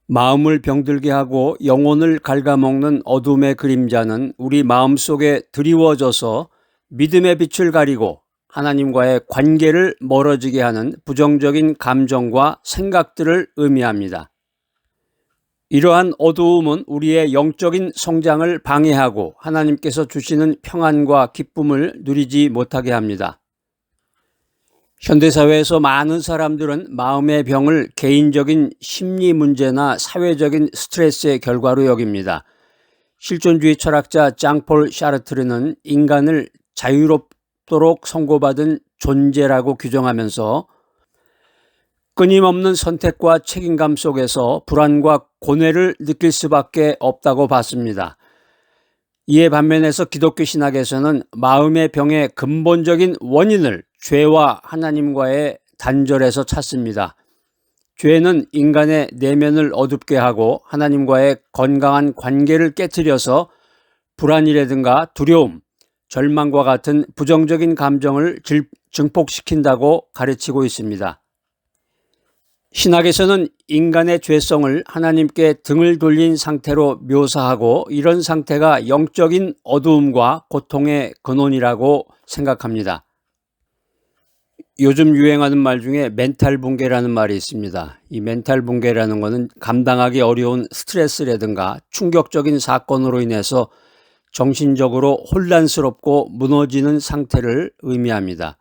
마음을 병들게 하고 영혼을 갉아먹는 어둠의 그림자는 우리 마음속에 드리워져서 믿음의 빛을 가리고 하나님과의 관계를 멀어지게 하는 부정적인 감정과 생각들을 의미합니다. 이러한 어두움은 우리의 영적인 성장을 방해하고 하나님께서 주시는 평안과 기쁨을 누리지 못하게 합니다. 현대사회에서 많은 사람들은 마음의 병을 개인적인 심리 문제나 사회적인 스트레스의 결과로 여깁니다. 실존주의 철학자 장폴 샤르트르는 인간을 자유롭도록 선고받은 존재라고 규정하면서 끊임없는 선택과 책임감 속에서 불안과 고뇌를 느낄 수밖에 없다고 봤습니다. 이에 반면에서 기독교 신학에서는 마음의 병의 근본적인 원인을 죄와 하나님과의 단절에서 찾습니다. 죄는 인간의 내면을 어둡게 하고 하나님과의 건강한 관계를 깨트려서 불안이라든가 두려움, 절망과 같은 부정적인 감정을 증폭시킨다고 가르치고 있습니다. 신학에서는 인간의 죄성을 하나님께 등을 돌린 상태로 묘사하고 이런 상태가 영적인 어두움과 고통의 근원이라고 생각합니다. 요즘 유행하는 말 중에 멘탈 붕괴라는 말이 있습니다. 이 멘탈 붕괴라는 것은 감당하기 어려운 스트레스라든가 충격적인 사건으로 인해서 정신적으로 혼란스럽고 무너지는 상태를 의미합니다.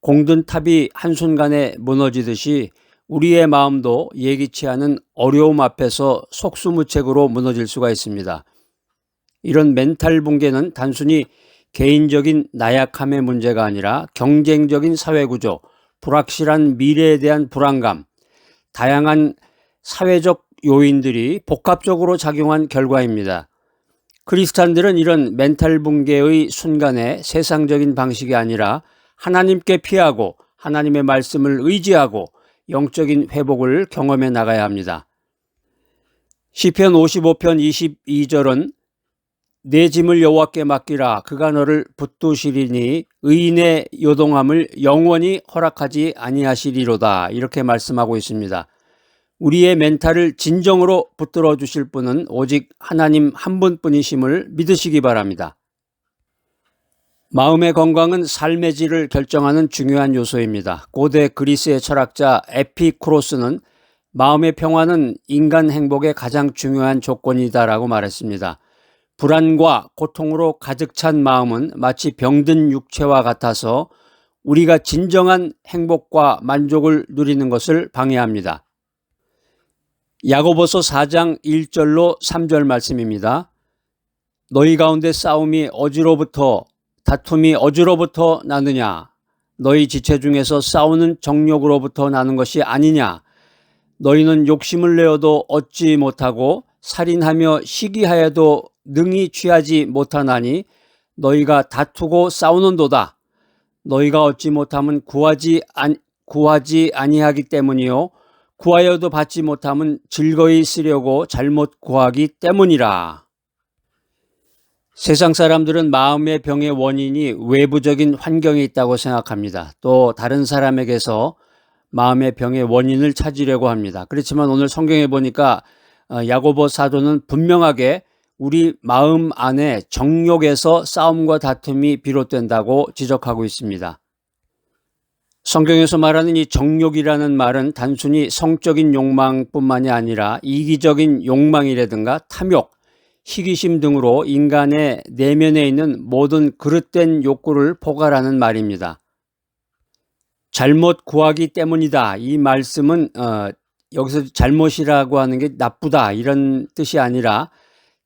공든 탑이 한순간에 무너지듯이 우리의 마음도 예기치 않은 어려움 앞에서 속수무책으로 무너질 수가 있습니다. 이런 멘탈 붕괴는 단순히 개인적인 나약함의 문제가 아니라 경쟁적인 사회구조, 불확실한 미래에 대한 불안감, 다양한 사회적 요인들이 복합적으로 작용한 결과입니다. 크리스찬들은 이런 멘탈 붕괴의 순간에 세상적인 방식이 아니라 하나님께 피하고 하나님의 말씀을 의지하고 영적인 회복을 경험해 나가야 합니다. 시편 55편 22절은 내 짐을 여호와께 맡기라 그가 너를 붙드시리니 의인의 요동함을 영원히 허락하지 아니하시리로다 이렇게 말씀하고 있습니다. 우리의 멘탈을 진정으로 붙들어 주실 분은 오직 하나님 한 분뿐이심을 믿으시기 바랍니다. 마음의 건강은 삶의 질을 결정하는 중요한 요소입니다. 고대 그리스의 철학자 에피쿠로스는 마음의 평화는 인간 행복의 가장 중요한 조건이다라고 말했습니다. 불안과 고통으로 가득 찬 마음은 마치 병든 육체와 같아서 우리가 진정한 행복과 만족을 누리는 것을 방해합니다. 야고보서 4장 1절로 3절 말씀입니다. 너희 가운데 다툼이 어디로부터 나느냐? 너희 지체 중에서 싸우는 정욕으로부터 나는 것이 아니냐? 너희는 욕심을 내어도 얻지 못하고 살인하며 시기하여도 능히 취하지 못하나니 너희가 다투고 싸우는도다. 너희가 얻지 못하면 구하지 아니하기 때문이요 구하여도 받지 못하면 즐거이 쓰려고 잘못 구하기 때문이라. 세상 사람들은 마음의 병의 원인이 외부적인 환경에 있다고 생각합니다. 또 다른 사람에게서 마음의 병의 원인을 찾으려고 합니다. 그렇지만 오늘 성경에 보니까 야고보 사도는 분명하게 우리 마음 안에 정욕에서 싸움과 다툼이 비롯된다고 지적하고 있습니다. 성경에서 말하는 이 정욕이라는 말은 단순히 성적인 욕망뿐만이 아니라 이기적인 욕망이라든가 탐욕, 시기심 등으로 인간의 내면에 있는 모든 그릇된 욕구를 포괄하는 말입니다. 잘못 구하기 때문이다. 이 말씀은 여기서 잘못이라고 하는 게 나쁘다 이런 뜻이 아니라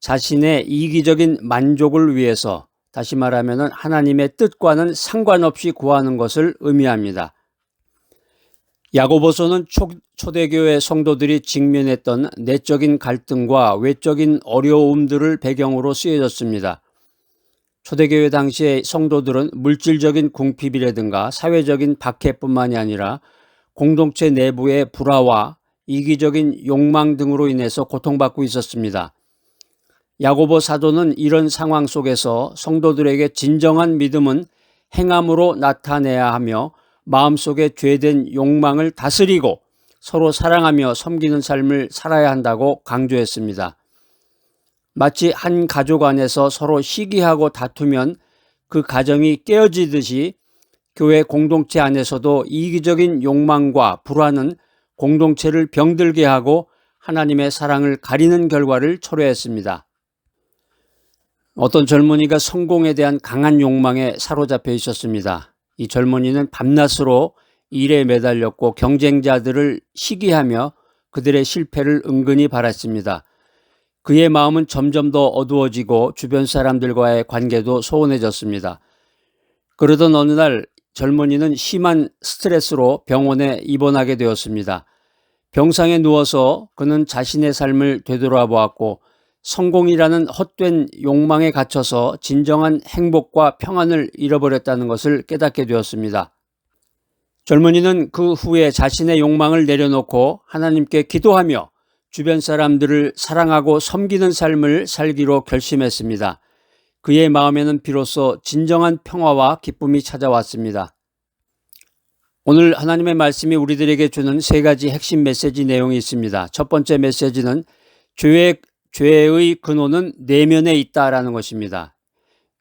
자신의 이기적인 만족을 위해서 다시 말하면 하나님의 뜻과는 상관없이 구하는 것을 의미합니다. 야고보서는 초대교회 성도들이 직면했던 내적인 갈등과 외적인 어려움들을 배경으로 쓰여졌습니다. 초대교회 당시의 성도들은 물질적인 궁핍이라든가 사회적인 박해뿐만이 아니라 공동체 내부의 불화와 이기적인 욕망 등으로 인해서 고통받고 있었습니다. 야고보 사도는 이런 상황 속에서 성도들에게 진정한 믿음은 행함으로 나타내야 하며 마음속에 죄된 욕망을 다스리고 서로 사랑하며 섬기는 삶을 살아야 한다고 강조했습니다. 마치 한 가족 안에서 서로 시기하고 다투면 그 가정이 깨어지듯이 교회 공동체 안에서도 이기적인 욕망과 불화는 공동체를 병들게 하고 하나님의 사랑을 가리는 결과를 초래했습니다. 어떤 젊은이가 성공에 대한 강한 욕망에 사로잡혀 있었습니다. 이 젊은이는 밤낮으로 일에 매달렸고 경쟁자들을 시기하며 그들의 실패를 은근히 바랐습니다. 그의 마음은 점점 더 어두워지고 주변 사람들과의 관계도 소원해졌습니다. 그러던 어느 날 젊은이는 심한 스트레스로 병원에 입원하게 되었습니다. 병상에 누워서 그는 자신의 삶을 되돌아보았고 성공이라는 헛된 욕망에 갇혀서 진정한 행복과 평안을 잃어버렸다는 것을 깨닫게 되었습니다. 젊은이는 그 후에 자신의 욕망을 내려놓고 하나님께 기도하며 주변 사람들을 사랑하고 섬기는 삶을 살기로 결심했습니다. 그의 마음에는 비로소 진정한 평화와 기쁨이 찾아왔습니다. 오늘 하나님의 말씀이 우리들에게 주는 세 가지 핵심 메시지 내용이 있습니다. 첫 번째 메시지는 죄의 근원은 내면에 있다라는 것입니다.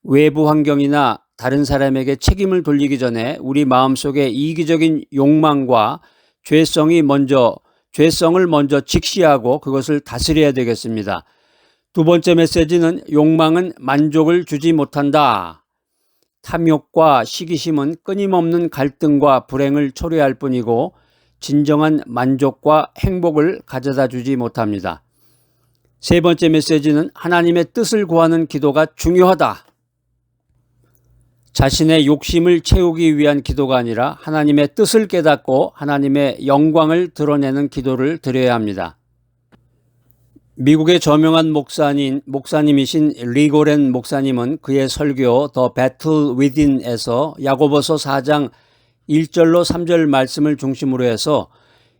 외부 환경이나 다른 사람에게 책임을 돌리기 전에 우리 마음속에 이기적인 욕망과 죄성을 먼저 직시하고 그것을 다스려야 되겠습니다. 두 번째 메시지는 욕망은 만족을 주지 못한다. 탐욕과 시기심은 끊임없는 갈등과 불행을 초래할 뿐이고 진정한 만족과 행복을 가져다 주지 못합니다. 세 번째 메시지는 하나님의 뜻을 구하는 기도가 중요하다. 자신의 욕심을 채우기 위한 기도가 아니라 하나님의 뜻을 깨닫고 하나님의 영광을 드러내는 기도를 드려야 합니다. 미국의 저명한 목사님이신 리고렌 목사님은 그의 설교 The Battle Within에서 야고보서 4장 1절로 3절 말씀을 중심으로 해서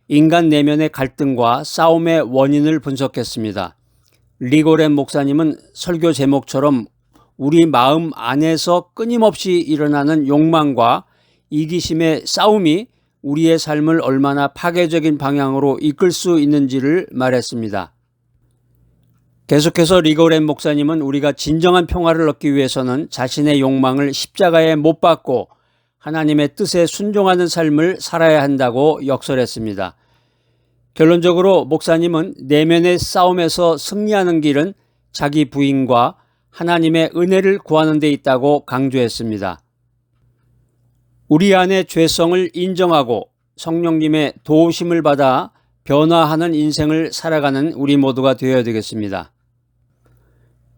인간 내면의 갈등과 싸움의 원인을 분석했습니다. 리고렌 목사님은 설교 제목처럼 우리 마음 안에서 끊임없이 일어나는 욕망과 이기심의 싸움이 우리의 삶을 얼마나 파괴적인 방향으로 이끌 수 있는지를 말했습니다. 계속해서 리고렌 목사님은 우리가 진정한 평화를 얻기 위해서는 자신의 욕망을 십자가에 못 박고 하나님의 뜻에 순종하는 삶을 살아야 한다고 역설했습니다. 결론적으로 목사님은 내면의 싸움에서 승리하는 길은 자기 부인과 하나님의 은혜를 구하는 데 있다고 강조했습니다. 우리 안의 죄성을 인정하고 성령님의 도우심을 받아 변화하는 인생을 살아가는 우리 모두가 되어야 되겠습니다.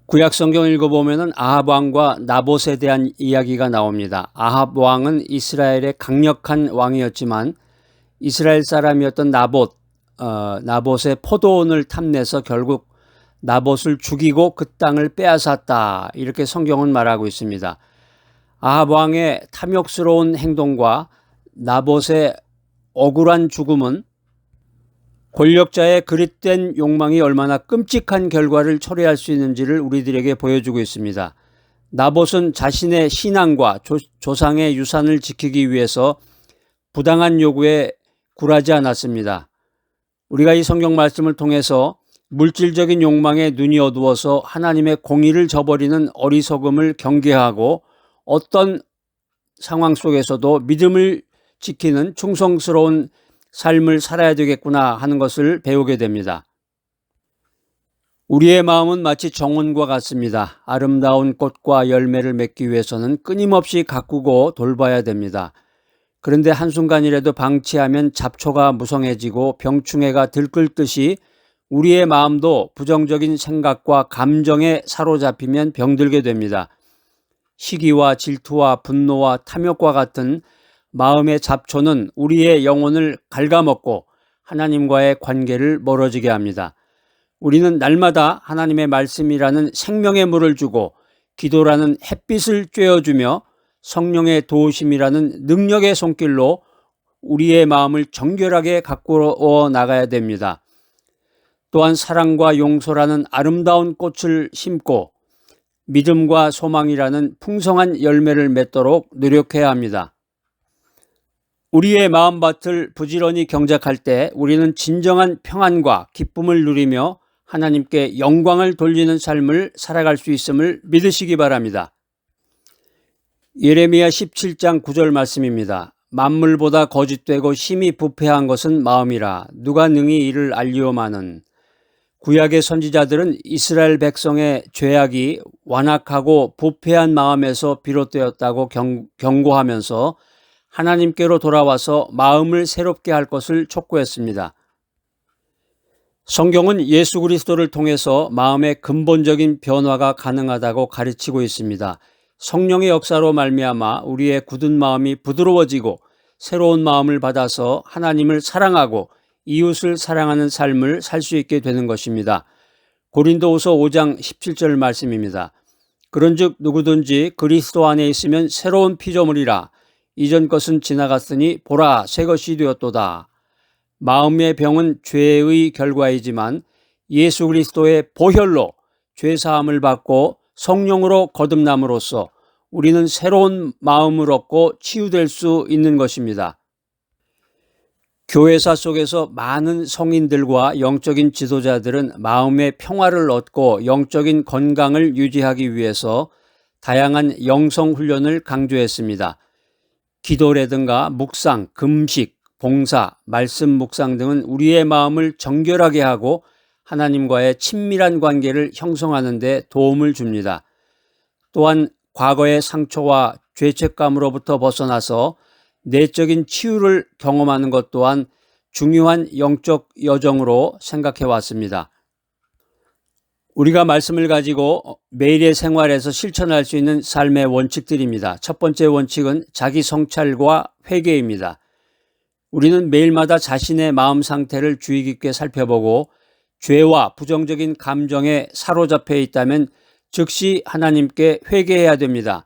구약 성경 읽어보면 아합 왕과 나봇에 대한 이야기가 나옵니다. 아합 왕은 이스라엘의 강력한 왕이었지만 이스라엘 사람이었던 나봇의 포도원을 탐내서 결국 나봇을 죽이고 그 땅을 빼앗았다. 이렇게 성경은 말하고 있습니다. 아합 왕의 탐욕스러운 행동과 나봇의 억울한 죽음은 권력자의 그릇된 욕망이 얼마나 끔찍한 결과를 초래할 수 있는지를 우리들에게 보여주고 있습니다. 나봇은 자신의 신앙과 조상의 유산을 지키기 위해서 부당한 요구에 굴하지 않았습니다. 우리가 이 성경 말씀을 통해서 물질적인 욕망에 눈이 어두워서 하나님의 공의를 저버리는 어리석음을 경계하고 어떤 상황 속에서도 믿음을 지키는 충성스러운 삶을 살아야 되겠구나 하는 것을 배우게 됩니다. 우리의 마음은 마치 정원과 같습니다. 아름다운 꽃과 열매를 맺기 위해서는 끊임없이 가꾸고 돌봐야 됩니다. 그런데 한순간이라도 방치하면 잡초가 무성해지고 병충해가 들끓듯이 우리의 마음도 부정적인 생각과 감정에 사로잡히면 병들게 됩니다. 시기와 질투와 분노와 탐욕과 같은 마음의 잡초는 우리의 영혼을 갉아먹고 하나님과의 관계를 멀어지게 합니다. 우리는 날마다 하나님의 말씀이라는 생명의 물을 주고 기도라는 햇빛을 쬐어주며 성령의 도우심이라는 능력의 손길로 우리의 마음을 정결하게 가꾸어 나가야 됩니다. 또한 사랑과 용서라는 아름다운 꽃을 심고 믿음과 소망이라는 풍성한 열매를 맺도록 노력해야 합니다. 우리의 마음밭을 부지런히 경작할 때 우리는 진정한 평안과 기쁨을 누리며 하나님께 영광을 돌리는 삶을 살아갈 수 있음을 믿으시기 바랍니다. 예레미야 17장 9절 말씀입니다. 만물보다 거짓되고 심히 부패한 것은 마음이라 누가 능히 이를 알리오마는. 구약의 선지자들은 이스라엘 백성의 죄악이 완악하고 부패한 마음에서 비롯되었다고 경고하면서 하나님께로 돌아와서 마음을 새롭게 할 것을 촉구했습니다. 성경은 예수 그리스도를 통해서 마음의 근본적인 변화가 가능하다고 가르치고 있습니다. 성령의 역사로 말미암아 우리의 굳은 마음이 부드러워지고 새로운 마음을 받아서 하나님을 사랑하고 이웃을 사랑하는 삶을 살 수 있게 되는 것입니다. 고린도후서 5장 17절 말씀입니다. 그런즉 누구든지 그리스도 안에 있으면 새로운 피조물이라 이전 것은 지나갔으니 보라 새 것이 되었도다. 마음의 병은 죄의 결과이지만 예수 그리스도의 보혈로 죄사함을 받고 성령으로 거듭남으로써 우리는 새로운 마음을 얻고 치유될 수 있는 것입니다. 교회사 속에서 많은 성인들과 영적인 지도자들은 마음의 평화를 얻고 영적인 건강을 유지하기 위해서 다양한 영성 훈련을 강조했습니다. 기도라든가 묵상, 금식, 봉사, 말씀 묵상 등은 우리의 마음을 정결하게 하고 하나님과의 친밀한 관계를 형성하는 데 도움을 줍니다. 또한 과거의 상처와 죄책감으로부터 벗어나서 내적인 치유를 경험하는 것 또한 중요한 영적 여정으로 생각해 왔습니다. 우리가 말씀을 가지고 매일의 생활에서 실천할 수 있는 삶의 원칙들입니다. 첫 번째 원칙은 자기 성찰과 회개입니다. 우리는 매일마다 자신의 마음 상태를 주의 깊게 살펴보고 죄와 부정적인 감정에 사로잡혀 있다면 즉시 하나님께 회개해야 됩니다.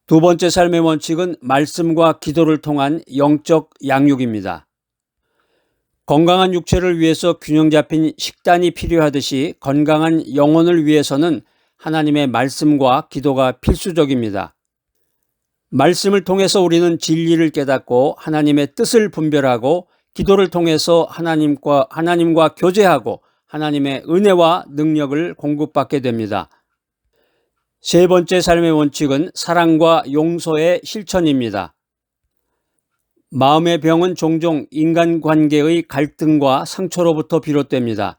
두 번째 삶의 원칙은 말씀과 기도를 통한 영적 양육입니다. 건강한 육체를 위해서 균형 잡힌 식단이 필요하듯이 건강한 영혼을 위해서는 하나님의 말씀과 기도가 필수적입니다. 말씀을 통해서 우리는 진리를 깨닫고 하나님의 뜻을 분별하고 기도를 통해서 하나님과 교제하고 하나님의 은혜와 능력을 공급받게 됩니다. 세 번째 삶의 원칙은 사랑과 용서의 실천입니다. 마음의 병은 종종 인간관계의 갈등과 상처로부터 비롯됩니다.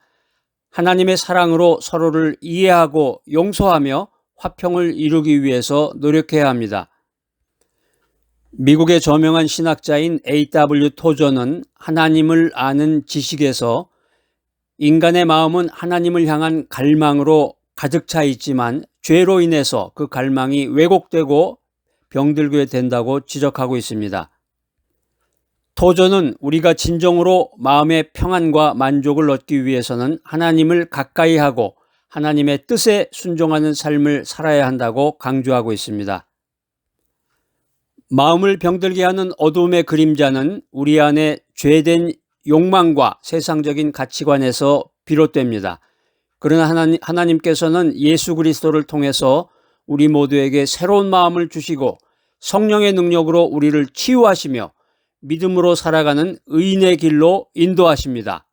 하나님의 사랑으로 서로를 이해하고 용서하며 화평을 이루기 위해서 노력해야 합니다. 미국의 저명한 신학자인 A.W. 토저는 하나님을 아는 지식에서 인간의 마음은 하나님을 향한 갈망으로 가득 차 있지만 죄로 인해서 그 갈망이 왜곡되고 병들게 된다고 지적하고 있습니다. 토저는 우리가 진정으로 마음의 평안과 만족을 얻기 위해서는 하나님을 가까이 하고 하나님의 뜻에 순종하는 삶을 살아야 한다고 강조하고 있습니다. 마음을 병들게 하는 어둠의 그림자는 우리 안에 죄된 욕망과 세상적인 가치관에서 비롯됩니다. 그러나 하나님께서는 예수 그리스도를 통해서 우리 모두에게 새로운 마음을 주시고 성령의 능력으로 우리를 치유하시며 믿음으로 살아가는 의인의 길로 인도하십니다.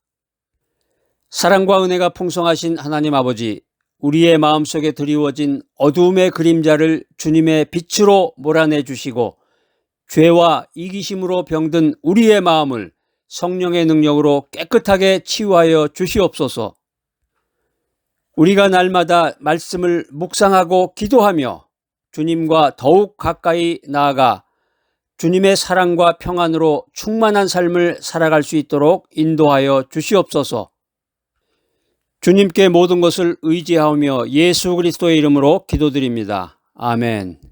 사랑과 은혜가 풍성하신 하나님 아버지, 우리의 마음속에 드리워진 어두움의 그림자를 주님의 빛으로 몰아내 주시고 죄와 이기심으로 병든 우리의 마음을 성령의 능력으로 깨끗하게 치유하여 주시옵소서. 우리가 날마다 말씀을 묵상하고 기도하며 주님과 더욱 가까이 나아가 주님의 사랑과 평안으로 충만한 삶을 살아갈 수 있도록 인도하여 주시옵소서. 주님께 모든 것을 의지하며 예수 그리스도의 이름으로 기도드립니다. 아멘.